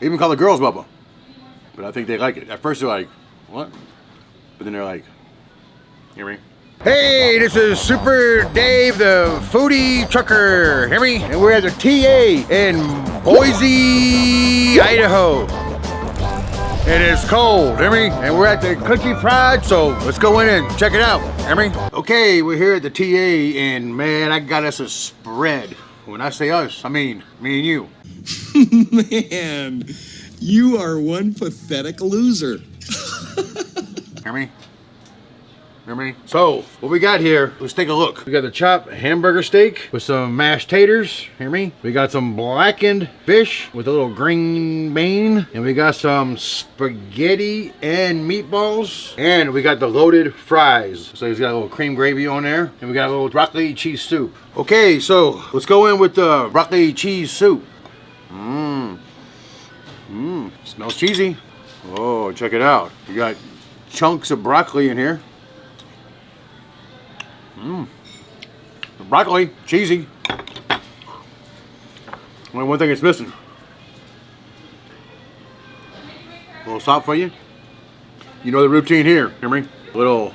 They even call the girls Bubba. But I think they like it. At first they're like, what? But then they're like, hear me? Hey, this is Super Dave, the foodie trucker. Hear me? And we're at the TA in Boise, Idaho. And it's cold, hear me? And we're at the Country Pride, so let's go in and check it out, hear me? Okay, we're here at the TA, and man, I got us a spread. When I say us, I mean me and you. Man, you are one pathetic loser. Hear me? Hear me? So, what we got here, let's take a look. We got the chopped hamburger steak with some mashed taters, hear me? We got some blackened fish with a little green bean. And we got some spaghetti and meatballs. And we got the loaded fries. So he's got a little cream gravy on there. And we got a little broccoli cheese soup. Okay, so let's go in with the broccoli cheese soup. Smells cheesy. Oh, check it out. We got chunks of broccoli in here. The broccoli, cheesy. Only one thing it's missing. A little salt for you. You know the routine here, hear me? A little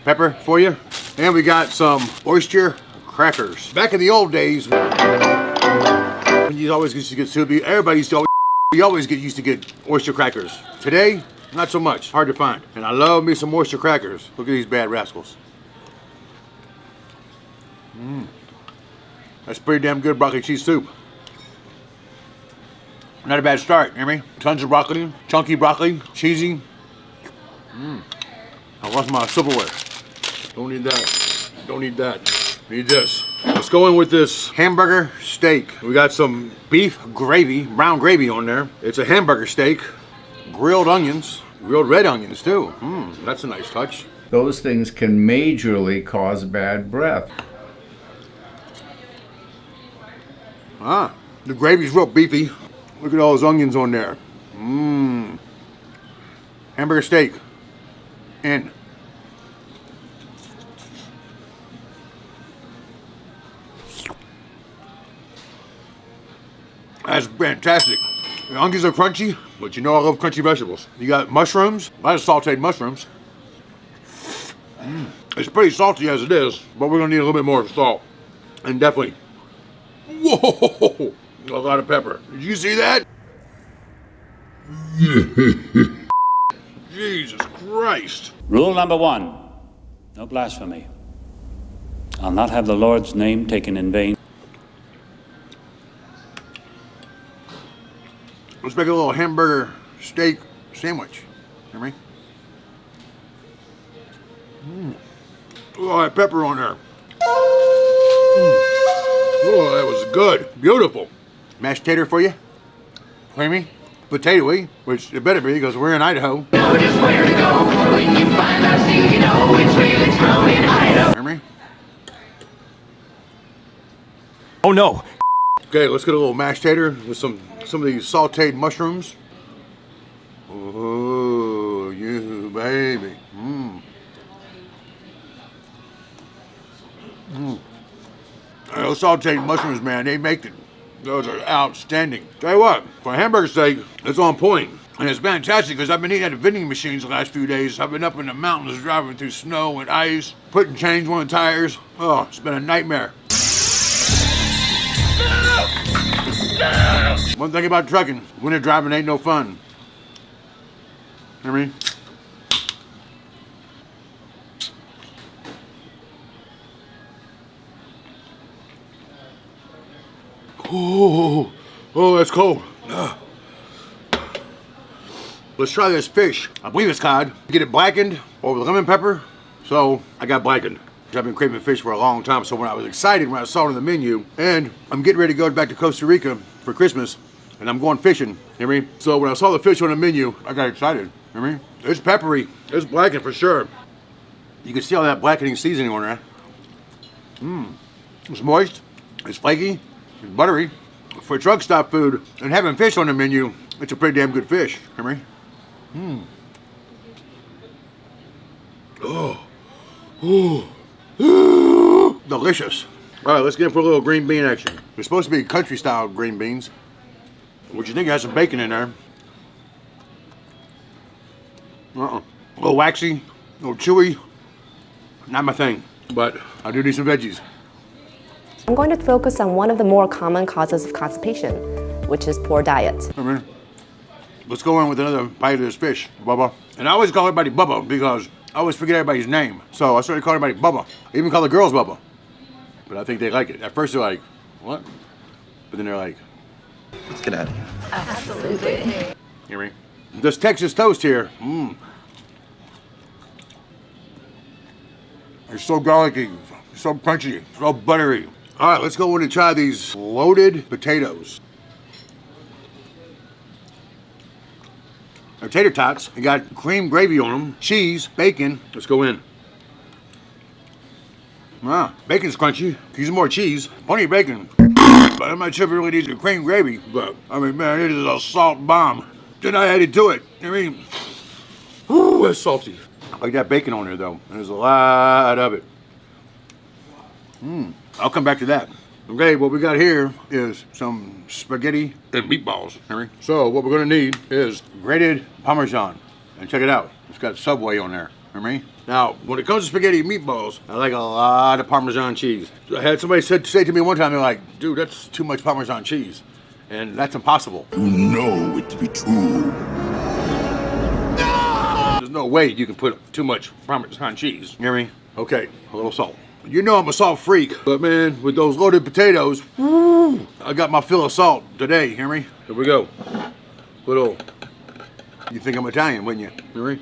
pepper for you. And we got some oyster crackers. Back in the old days, when you always used to get soup, everybody used to always get used to get oyster crackers. Today, not so much. Hard to find. And I love me some oyster crackers. Look at these bad rascals. That's pretty damn good broccoli cheese soup. Not a bad start, hear me? Tons of broccoli, chunky broccoli, cheesy. I lost my silverware. Don't need that. Don't need that. Need this. Let's go in with this hamburger steak. We got some beef gravy, brown gravy on there. It's a hamburger steak, grilled onions, grilled red onions too. That's a nice touch. Those things can majorly cause bad breath. The gravy's real beefy. Look at all those onions on there. Hamburger steak. In. That's fantastic. The onions are crunchy, but you know I love crunchy vegetables. You got mushrooms, a lot of sauteed mushrooms. It's pretty salty as it is, but we're gonna need a little bit more salt. And definitely, whoa, a lot of pepper. Did you see that? Jesus Christ. Rule number 1, no blasphemy. I'll not have the Lord's name taken in vain. Let's make a little hamburger steak sandwich. Hear me? Oh, that pepper on there. Oh, that was good. Beautiful. Mashed tater for you. Creamy. Potatoey, which it better be because we're in Idaho. Know just where to go when you find our seed, you know it's real, it's from in Idaho. Hear me? Oh no. Okay, let's get a little mashed tater with some of these sauteed mushrooms. Oh, you baby. Those sauteed mushrooms, man, they make it. Those are outstanding. Tell you what, for a hamburger steak, it's on point. And it's fantastic because I've been eating at the vending machines the last few days. I've been up in the mountains driving through snow and ice, putting change on the tires. Oh, it's been a nightmare. One thing about trucking, winter driving ain't no fun. Hear me? Oh, that's cold. Let's try this fish. I believe it's cod. Get it blackened over lemon pepper. So I got blackened. I've been craving fish for a long time. So when I was excited when I saw it on the menu, and I'm getting ready to go back to Costa Rica for Christmas, and I'm going fishing. Hear me? So when I saw the fish on the menu, I got excited. Hear me? It's peppery. It's blackened for sure. You can see all that blackening seasoning on there. It's moist. It's flaky. It's buttery. For truck stop food and having fish on the menu, it's a pretty damn good fish. Hear me? Delicious. All right, let's get in for a little green bean action. They're supposed to be country style green beans. What you think? It has some bacon in there. A little waxy, a little chewy. Not my thing, but I do need some veggies. I'm going to focus on one of the more common causes of constipation, which is poor diet. Let's go in with another bite of this fish, Bubba. And I always call everybody Bubba because I always forget everybody's name. So I started calling everybody Bubba. I even call the girls Bubba. But I think they like it. At first they're like, what? But then they're like, Let's get out of here. Absolutely. hear me? This Texas toast here, it's so garlicky, so crunchy, so buttery. All right, let's go in and try these loaded potatoes. They're tater tots. They got cream gravy on them, cheese, bacon. Let's go in. Wow, bacon's crunchy. Use more cheese. Plenty of bacon. But I'm not sure if it really needs a cream gravy. But, I mean, man, it is a salt bomb. Then I added to it. I mean, ooh, it's salty. I like that bacon on there, though. There's a lot of it. I'll come back to that. Okay, what we got here is some spaghetti and meatballs, Henry. So what we're gonna need is grated Parmesan. And check it out, it's got Subway on there, hear me? Now, when it comes to spaghetti and meatballs, I like a lot of Parmesan cheese. I had somebody say to me one time, they're like, dude, that's too much Parmesan cheese. And that's impossible. You know it to be true. There's no way you can put too much Parmesan cheese, hear me? Okay, a little salt. You know I'm a salt freak, but man, with those loaded potatoes, woo, I got my fill of salt today, hear me? Here we go. Little, you think I'm Italian, wouldn't you? Hear me?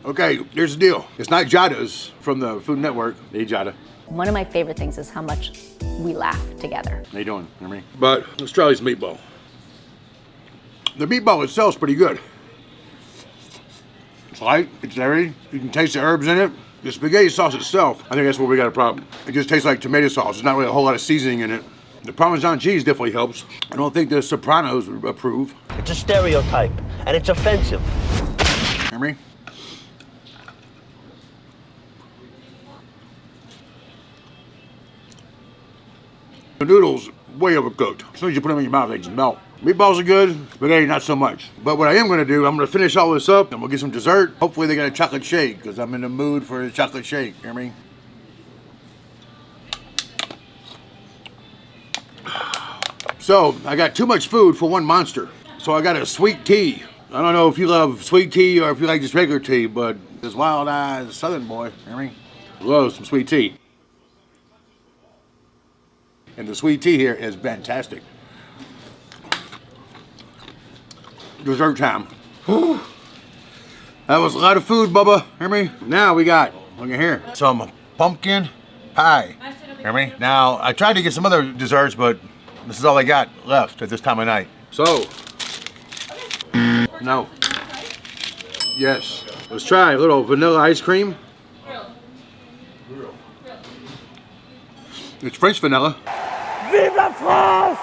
Okay, here's the deal. It's not Jada's from the Food Network. Hey, Jada. One of my favorite things is how much we laugh together. How you doing, hear me? But let's try this meatball. The meatball itself is pretty good. It's light, it's airy, you can taste the herbs in it. The spaghetti sauce itself, I think that's where we got a problem. It just tastes like tomato sauce. There's not really a whole lot of seasoning in it. The Parmesan cheese definitely helps. I don't think the Sopranos would approve. It's a stereotype, and it's offensive. Hear me? The noodles, way overcooked. As soon as you put them in your mouth, they just melt. Meatballs are good, spaghetti not so much. But what I am gonna do, I'm gonna finish all this up and we'll get some dessert. Hopefully they got a chocolate shake, because I'm in the mood for a chocolate shake, hear me? So, I got too much food for one monster. So I got a sweet tea. I don't know if you love sweet tea or if you like just regular tea, but this Wild Eyes Southern boy, hear me? Loves some sweet tea. And the sweet tea here is fantastic. Dessert time. Whew. That was a lot of food, Bubba. Hear me? Now we got, look at here, some pumpkin pie. Hear me? Now, I tried to get some other desserts, but this is all I got left at this time of night. So, no. Yes. Let's try a little vanilla ice cream. It's French vanilla. Vive la France!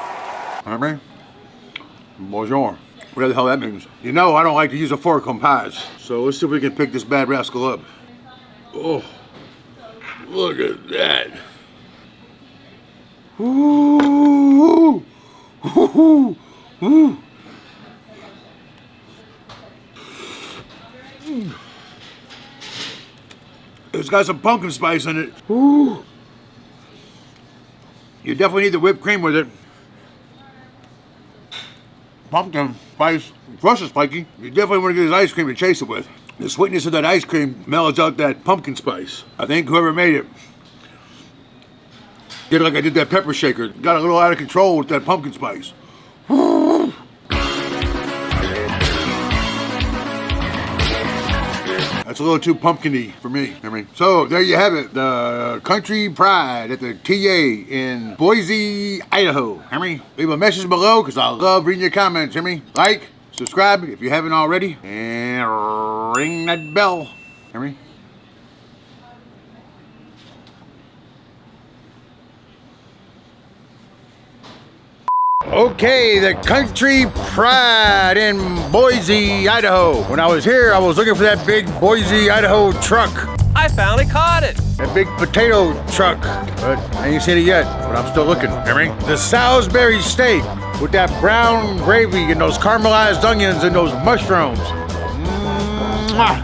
Hear me? Bonjour. Whatever the hell that means. You know, I don't like to use a fork on pies. So let's see if we can pick this bad rascal up. Oh, look at that. Ooh, ooh, ooh. It's got some pumpkin spice in it. Ooh. You definitely need the whipped cream with it. Pumpkin spice, fresh and spiky. You definitely want to get his ice cream to chase it with. The sweetness of that ice cream mellows out that pumpkin spice. I think whoever made it did like I did that pepper shaker. Got a little out of control with that pumpkin spice. That's a little too pumpkin-y for me. I mean, so there you have it, the Country Pride at the TA in Boise, Idaho. Hear me? Leave a message below because I love reading your comments. Hear me? Like, subscribe if you haven't already, and ring that bell. Hear me? Okay, the Country Pride in Boise, Idaho. When I was here, I was looking for that big Boise, Idaho truck. I finally caught it. That big potato truck. But I ain't seen it yet, but I'm still looking. Hear me? The Salisbury steak with that brown gravy and those caramelized onions and those mushrooms.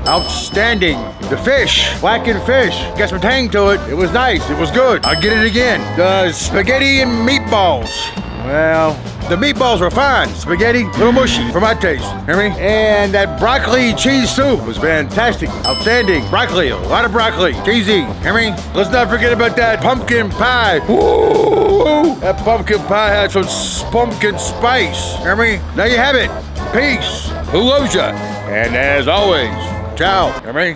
Outstanding. The fish, blackened fish, got some tang to it. It was nice, it was good. I'll get it again. The spaghetti and meatballs. Well, the meatballs were fine. Spaghetti, a little mushy for my taste. Hear me? And that broccoli cheese soup was fantastic. Outstanding. Broccoli, a lot of broccoli. Cheesy. Hear me? Let's not forget about that pumpkin pie. Woo! That pumpkin pie had some pumpkin spice. Hear me? There you have it. Peace. Who loves ya? And as always, ciao. Hear me?